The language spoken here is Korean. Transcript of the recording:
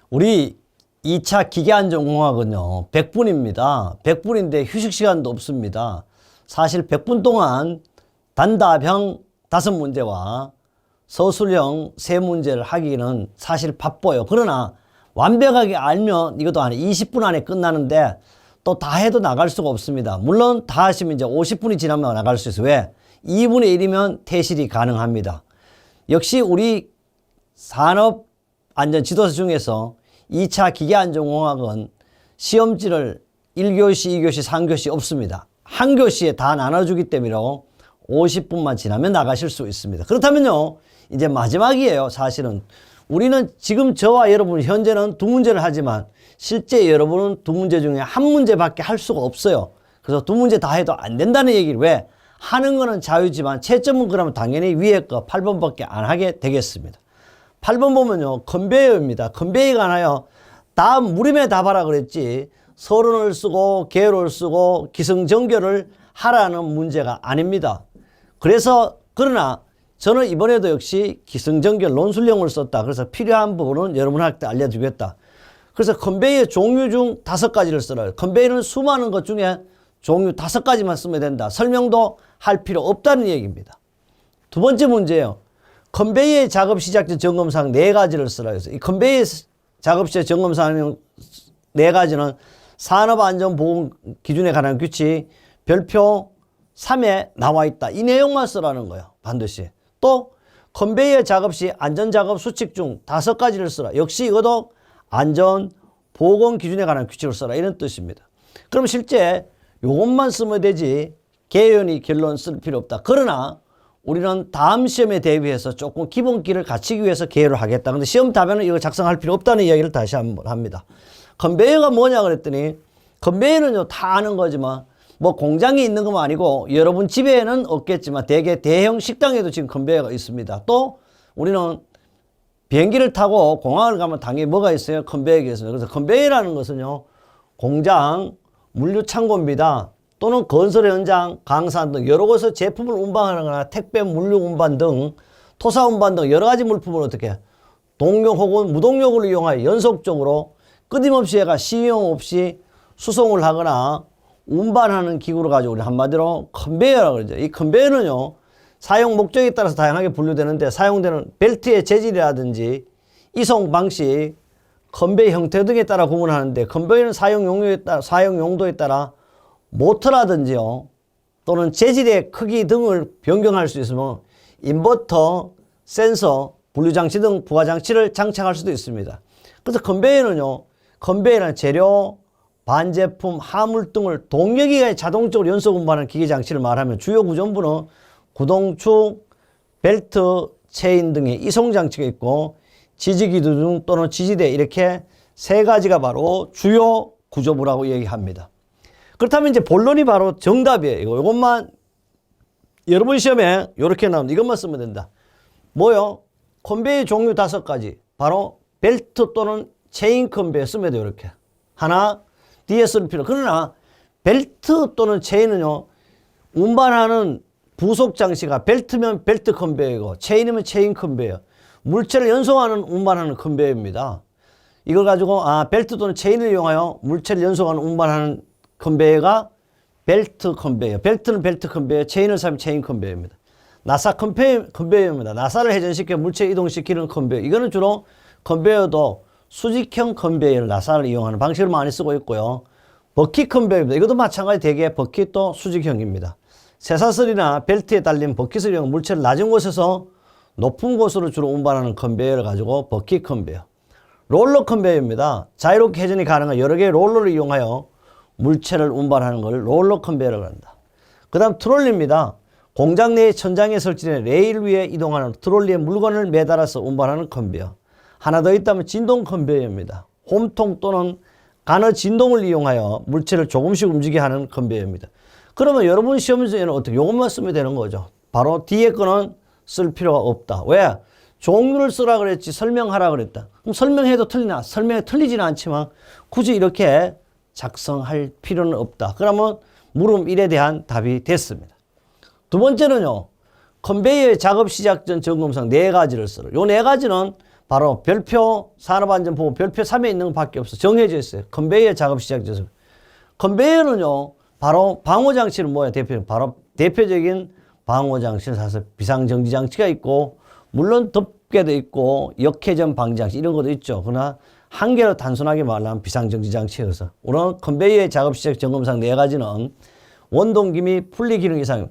우리 2차 기계안전공학은요 100분입니다. 100분인데 휴식시간도 없습니다. 사실 100분 동안 단답형 5문제와 서술형 3문제를 하기는 사실 바빠요. 그러나 완벽하게 알면 이것도 한 20분 안에 끝나는데 또 다 해도 나갈 수가 없습니다. 물론 다 하시면 이제 50분이 지나면 나갈 수 있어요. 왜? 2분의 1이면 퇴실이 가능합니다. 역시 우리 산업안전지도서 중에서 2차 기계안전공학은 시험지를 1교시, 2교시, 3교시 없습니다. 한 교시에 다 나눠주기 때문에 50분만 지나면 나가실 수 있습니다. 그렇다면요, 이제 마지막이에요. 사실은 우리는 지금 저와 여러분 현재는 2문제를 하지만 실제 여러분은 2문제 중에 1문제밖에 할 수가 없어요. 그래서 2문제 다 해도 안 된다는 얘기를 왜? 하는 거는 자유지만 채점은 그러면 당연히 위에 거 8번밖에 안 하게 되겠습니다. 8번 보면요, 컨베이어입니다. 컨베이어가 하나요, 다음 무림에 답하라 그랬지 서론을 쓰고 개요를 쓰고 기승전결을 하라는 문제가 아닙니다. 그러나 저는 이번에도 역시 기승전결 논술형을 썼다. 그래서 필요한 부분은 여러분한테 알려주겠다. 그래서 컨베이어 종류 중 5가지를 써라. 컨베이어는 수많은 것 중에 종류 5가지만 쓰면 된다. 설명도 할 필요 없다는 얘기입니다. 두 번째 문제예요. 컨베이어 작업 시작 전 점검사항 4가지를 쓰라 해서 이 컨베이어 작업 시작 점검사항 4가지는 산업안전보건 기준에 관한 규칙 별표 3에 나와 있다. 이 내용만 쓰라는 거예요. 반드시. 또 컨베이어 작업 시 안전작업 수칙 중 5가지를 쓰라. 역시 이것도 안전보건 기준에 관한 규칙을 써라. 이런 뜻입니다. 그럼 실제 요것만 쓰면 되지 개연히 결론 쓸 필요 없다. 그러나 우리는 다음 시험에 대비해서 조금 기본기를 갖추기 위해서 개요를 하겠다. 근데 시험 답에는 이거 작성할 필요 없다는 이야기를 다시 한번 합니다. 컨베이어가 뭐냐 그랬더니 컨베이어는요 다 아는 거지만 뭐 공장에 있는 건 아니고 여러분 집에는 없겠지만 대개 대형 식당에도 지금 컨베이어가 있습니다. 또 우리는 비행기를 타고 공항을 가면 당연히 뭐가 있어요? 컨베이어가 있습니다. 그래서 컨베이어라는 것은요 공장, 물류 창고입니다. 또는 건설 현장, 강산 등 여러 곳에서 제품을 운반하거나 택배, 물류 운반 등 토사 운반 등 여러 가지 물품을 어떻게 동력 혹은 무동력을 이용하여 연속적으로 끊임없이 해가 시용 없이 수송을 하거나 운반하는 기구를 가지고 우리 한마디로 컨베이어라고 그러죠. 이 컨베이어는요 사용 목적에 따라서 다양하게 분류되는데 사용되는 벨트의 재질이라든지 이송 방식, 컨베이어 형태 등에 따라 구분하는데 컨베이어는 사용 용도에 따라 모터라든지요 또는 재질의 크기 등을 변경할 수 있으면 인버터, 센서, 분류장치 등 부가장치를 장착할 수도 있습니다. 그래서 컨베이어는요 컨베이어는 재료, 반제품, 화물 등을 동력이 자동적으로 연속 운반하는 기계장치를 말하면 주요 구조부는 구동축, 벨트, 체인 등의 이송장치가 있고 지지기둥 또는 지지대 이렇게 3가지가 바로 주요 구조부라고 얘기합니다. 그렇다면 이제 본론이 바로 정답이에요. 이것만 여러분 시험에 이렇게 나오는데 이것만 쓰면 된다. 뭐요? 컨베이어 종류 5가지. 바로 벨트 또는 체인 컨베이어 쓰면 돼요. 이렇게. 하나, 뒤에 쓸 필요. 그러나 벨트 또는 체인은요. 운반하는 부속 장치가 벨트면 벨트 컨베이어고 체인이면 체인 컨베이어. 물체를 연속하는 운반하는 컨베이어입니다. 이걸 가지고 벨트 또는 체인을 이용하여 물체를 연속하는 운반하는 컨베이어가 벨트 컨베이어. 벨트는 벨트 컨베이어, 체인을 사면 체인 컨베이어입니다. 나사 컨베이어입니다. 나사를 회전시켜 물체 이동시키는 컨베이어. 이거는 주로 컨베이어도 수직형 컨베이어를 나사를 이용하는 방식을 많이 쓰고 있고요. 버킷 컨베이어입니다. 이것도 마찬가지 대개 버킷도 수직형입니다. 쇠사슬이나 벨트에 달린 버킷을 이용 물체를 낮은 곳에서 높은 곳으로 주로 운반하는 컨베이어를 가지고 버킷 컨베이어. 롤러 컨베이어입니다. 자유롭게 회전이 가능한 여러 개의 롤러를 이용하여 물체를 운반하는 걸 롤러 컨베이어라고 한다. 그 다음 트롤리입니다. 공장 내의 천장에 설치된 레일 위에 이동하는 트롤리에 물건을 매달아서 운반하는 컨베이어. 하나 더 있다면 진동 컨베이어입니다. 홈통 또는 간허 진동을 이용하여 물체를 조금씩 움직이게 하는 컨베이어입니다. 그러면 여러분 시험지에는 어떻게 이것만 쓰면 되는 거죠. 바로 뒤에 거는 쓸 필요가 없다. 왜? 종류를 쓰라 그랬지 설명하라 그랬다. 그럼 설명해도 틀리나? 설명이 틀리지는 않지만 굳이 이렇게 작성할 필요는 없다. 그러면 물음 1에 대한 답이 됐습니다. 두 번째는요. 컨베이어의 작업 시작 전 점검상 4가지를 쓰라. 요 4가지는 바로 별표 산업안전보호 별표 3에 있는 것밖에 없어. 정해져 있어요. 컨베이어 작업 시작돼서. 컨베이어는요, 바로 방호장치는 뭐야? 바로 대표적인 방호장치를 사서 비상정지장치가 있고, 물론 덮개도 있고, 역회전 방지장치 이런 것도 있죠. 그러나 한 개로 단순하게 말하면 비상정지장치여서. 우리는 컨베이어 작업 시작 점검상 네 가지는 원동기 및 분리 기능 이상,